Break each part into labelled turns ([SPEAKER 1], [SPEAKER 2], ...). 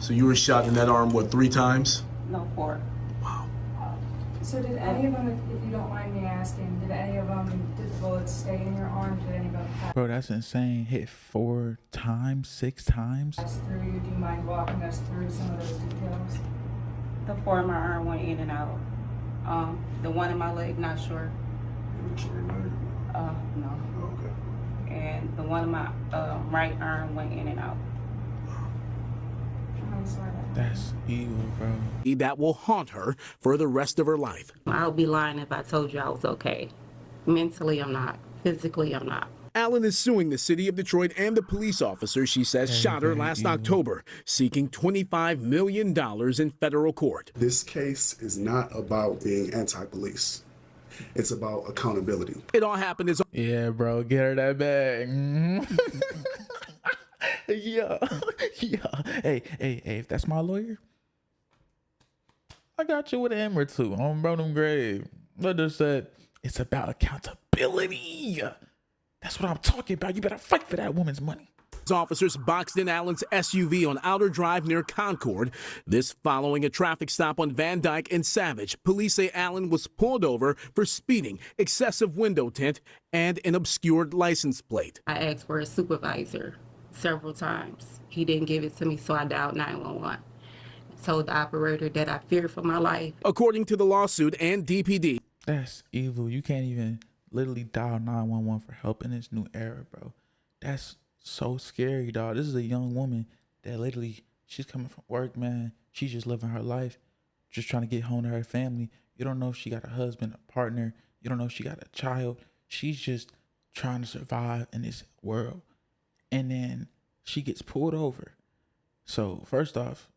[SPEAKER 1] So you were shot in that arm, what, 3 times?
[SPEAKER 2] No, 4.
[SPEAKER 1] Wow.
[SPEAKER 3] So did any of them, if you don't mind me asking, did the bullets stay in your arm? Did any of them pass
[SPEAKER 4] Bro, that's insane. Hit 4 times, 6 times.
[SPEAKER 3] through you? Do you mind walking us through some of those details?
[SPEAKER 2] The 4 in my arm went in and out. The one in my leg, not sure. No.
[SPEAKER 1] Okay.
[SPEAKER 2] And the one in my right arm went in and out.
[SPEAKER 3] I'm sorry.
[SPEAKER 4] That's evil, bro.
[SPEAKER 5] That will haunt her for the rest of her life.
[SPEAKER 2] I would be lying if I told you I was okay. Mentally, I'm not. Physically, I'm not.
[SPEAKER 5] Allen is suing the city of Detroit and the police officer she says shot her last October, seeking $25 million in federal court.
[SPEAKER 6] This case is not about being anti-police. It's about accountability.
[SPEAKER 5] It all happened as
[SPEAKER 4] Yeah, bro, get her that bag. Yeah. Hey, if that's my lawyer, I got you with an M or 2 on Bronham grave. I just said it's about accountability. That's what I'm talking about. You better fight for that woman's money.
[SPEAKER 5] officers boxed in Allen's SUV on Outer Drive near Concord. This following a traffic stop on Van Dyke and Savage. Police say Allen was pulled over for speeding, excessive window tint, and an obscured license plate.
[SPEAKER 2] I asked for a supervisor several times. He didn't give it to me, so I dialed 911. Told the operator that I feared for my life.
[SPEAKER 5] According to the lawsuit and DPD.
[SPEAKER 4] That's evil. You can't even literally dial 911 for help in this new era, bro. That's so scary, dog. This is a young woman that literally, she's coming from work, man. She's just living her life, just trying to get home to her family. You don't know if she got a husband, a partner. You don't know if she got a child. She's just trying to survive in this world. And then she gets pulled over. So first off,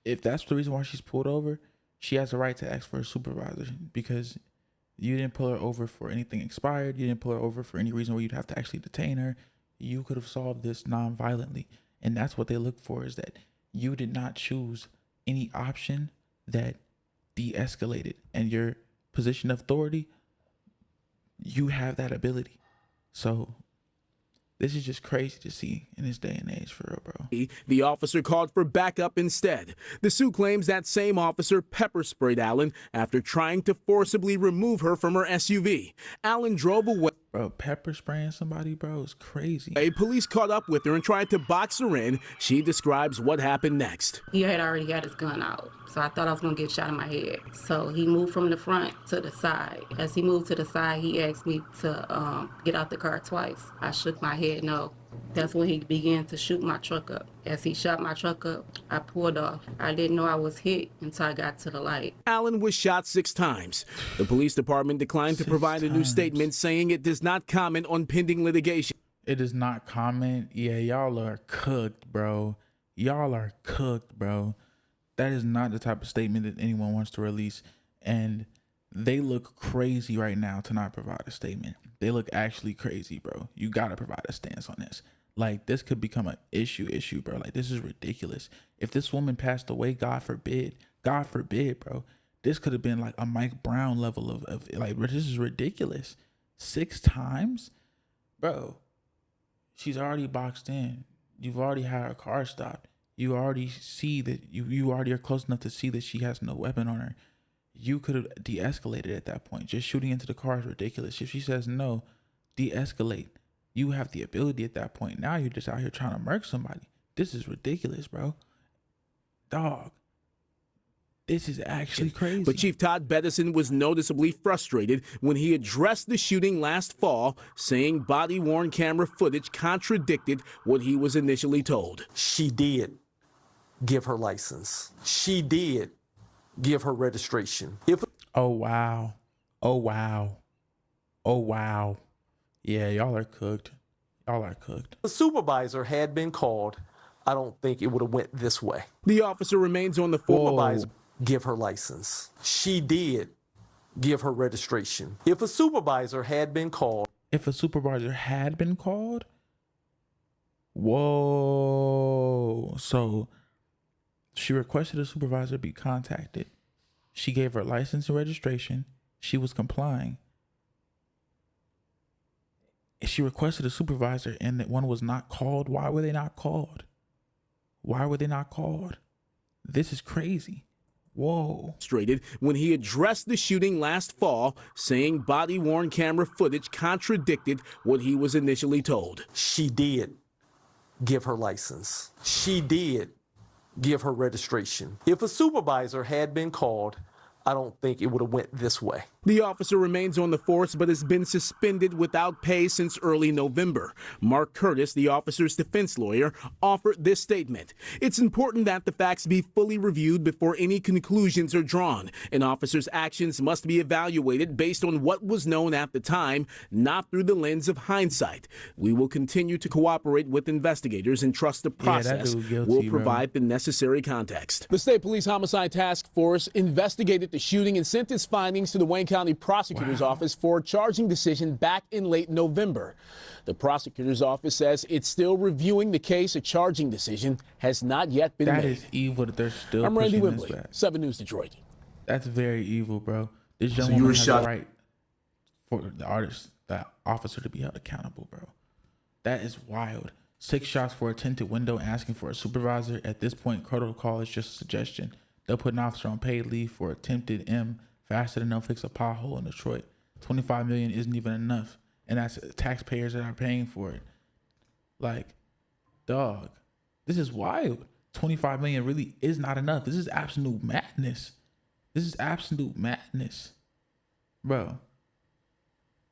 [SPEAKER 4] if that's the reason why she's pulled over, she has a right to ask for a supervisor, because you didn't pull her over for anything expired. You didn't pull her over for any reason where you'd have to actually detain her. You could have solved this non-violently. And that's what they look for, is that you did not choose any option that de-escalated. And your position of authority, you have that ability. So this is just crazy to see in this day and age, for real, bro.
[SPEAKER 5] The officer called for backup instead. The suit claims that same officer pepper sprayed Allen after trying to forcibly remove her from her SUV. Allen drove away.
[SPEAKER 4] Bro, pepper spraying somebody, bro, is crazy.
[SPEAKER 5] Police caught up with her and tried to box her in. She describes what happened next.
[SPEAKER 2] He had already had his gun out, so I thought I was gonna get shot in my head. So he moved from the front to the side. As he moved to the side, he asked me to get out the car twice. I shook my head no. That's when he began to shoot my truck up. As he shot my truck up, I pulled off. I didn't know I was hit until I got to the light.
[SPEAKER 5] Allen was shot 6 times. The police department declined to provide a new statement, saying it does not comment on pending litigation.
[SPEAKER 4] It does not comment. Yeah, y'all are cooked, bro. Y'all are cooked, bro. That is not the type of statement that anyone wants to release. And they look crazy right now to not provide a statement. They look actually crazy, bro. You got to provide a stance on this. Like, this could become an issue, bro. Like, this is ridiculous. If this woman passed away, God forbid, bro, this could have been like a Mike Brown level of like, this is ridiculous. 6 times? Bro, she's already boxed in. You've already had her car stopped. You already see that you already are close enough to see that she has no weapon on her. You could have de-escalated at that point. Just shooting into the car is ridiculous. If she says no, de-escalate. You have the ability at that point. Now you're just out here trying to murk somebody. This is ridiculous, bro. Dog. This is actually crazy.
[SPEAKER 5] But Chief Todd Bettison was noticeably frustrated when he addressed the shooting last fall, saying body-worn camera footage contradicted what he was initially told.
[SPEAKER 7] She did give her license. She did give her registration.
[SPEAKER 4] Oh, wow. Oh, wow. Oh, wow. Yeah, y'all are cooked. Y'all are cooked.
[SPEAKER 7] The supervisor had been called, I don't think it would have went this way.
[SPEAKER 5] The officer remains on the
[SPEAKER 7] Supervisor give her license. She did give her registration. If a supervisor had been called.
[SPEAKER 4] If a supervisor had been called? Whoa. So she requested a supervisor be contacted. She gave her license and registration. She was complying. She requested a supervisor and that one was not called. Why were they not called? Why were they not called? This is crazy. Whoa.
[SPEAKER 5] Frustrated when he addressed the shooting last fall, saying body-worn camera footage contradicted what he was initially told.
[SPEAKER 7] She did give her license. She did give her registration. If a supervisor had been called, I don't think it would have went this way.
[SPEAKER 5] The officer remains on the force but has been suspended without pay since early November. Mark Curtis, the officer's defense lawyer, offered this statement. It's important that the facts be fully reviewed before any conclusions are drawn. An officer's actions must be evaluated based on what was known at the time, not through the lens of hindsight. We will continue to cooperate with investigators and trust the process
[SPEAKER 4] dude guilty,
[SPEAKER 5] will
[SPEAKER 4] bro.
[SPEAKER 5] provide the necessary context. The State Police Homicide Task Force investigated the shooting and sent its findings to the Wayne County Prosecutor's Office for a charging decision back in late November. The prosecutor's office says it's still reviewing the case. A charging decision has not yet been
[SPEAKER 4] That
[SPEAKER 5] made.
[SPEAKER 4] is evil that they're still
[SPEAKER 5] I'm Randy
[SPEAKER 4] pushing this
[SPEAKER 5] Wimbley,
[SPEAKER 4] back.
[SPEAKER 5] 7 News Detroit.
[SPEAKER 4] That's very evil, bro. This young
[SPEAKER 1] So you
[SPEAKER 4] woman
[SPEAKER 1] were
[SPEAKER 4] has
[SPEAKER 1] shot-
[SPEAKER 4] a right for the officer to be held accountable, bro. That is wild. 6 shots for a tinted window asking for a supervisor. At this point, protocol is just a suggestion. They'll put an officer on paid leave for attempted M faster than they'll fix a pothole in Detroit. $25 million isn't even enough, and that's taxpayers that are paying for it. Like, dog, this is wild. 25 million really is not enough. This is absolute madness. This is absolute madness, bro.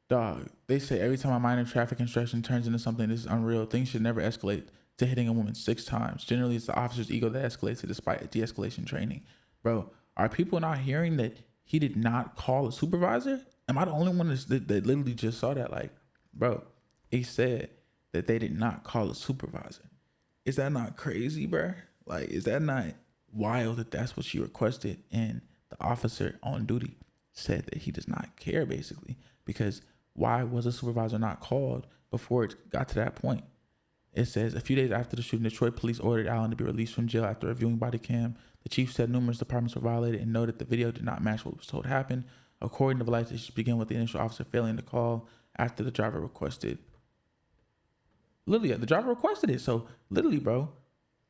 [SPEAKER 4] Dog, they say every time a minor traffic infraction turns into something, this is unreal. Things should never escalate to hitting a woman 6 times. Generally, it's the officer's ego that escalates it despite de-escalation training. Bro, are people not hearing that he did not call a supervisor? Am I the only one that literally just saw that? Like, bro, he said that they did not call a supervisor. Is that not crazy, bro? Like, is that not wild that that's what she requested? And the officer on duty said that he does not care, basically, because why was a supervisor not called before it got to that point? It says, a few days after the shooting, Detroit police ordered Allen to be released from jail after reviewing body cam. The chief said numerous departments were violated and noted the video did not match what was told happened. According to Velites, it should begin with the initial officer failing to call after the driver requested. Literally, the driver requested it. So, literally, bro,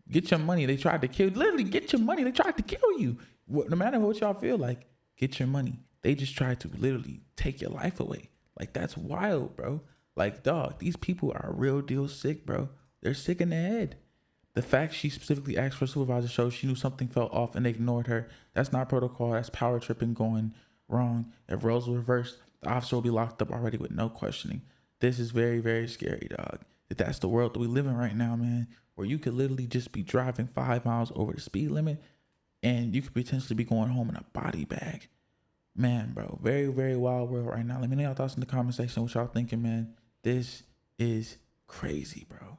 [SPEAKER 4] get your money. They tried to kill you. Literally, get your money. They tried to kill you. No matter what y'all feel like, get your money. They just tried to literally take your life away. Like, that's wild, bro. Like, dog, these people are real deal sick, bro. They're sick in the head. The fact she specifically asked for a supervisor shows she knew something felt off and they ignored her. That's not protocol. That's power tripping going wrong. If roles were reversed, the officer will be locked up already with no questioning. This is very, very scary, dog. That's the world that we live in right now, man, where you could literally just be driving 5 miles over the speed limit and you could potentially be going home in a body bag. Man, bro, very, very wild world right now. Let me know your thoughts in the comment section. What y'all thinking, man? This is crazy, bro.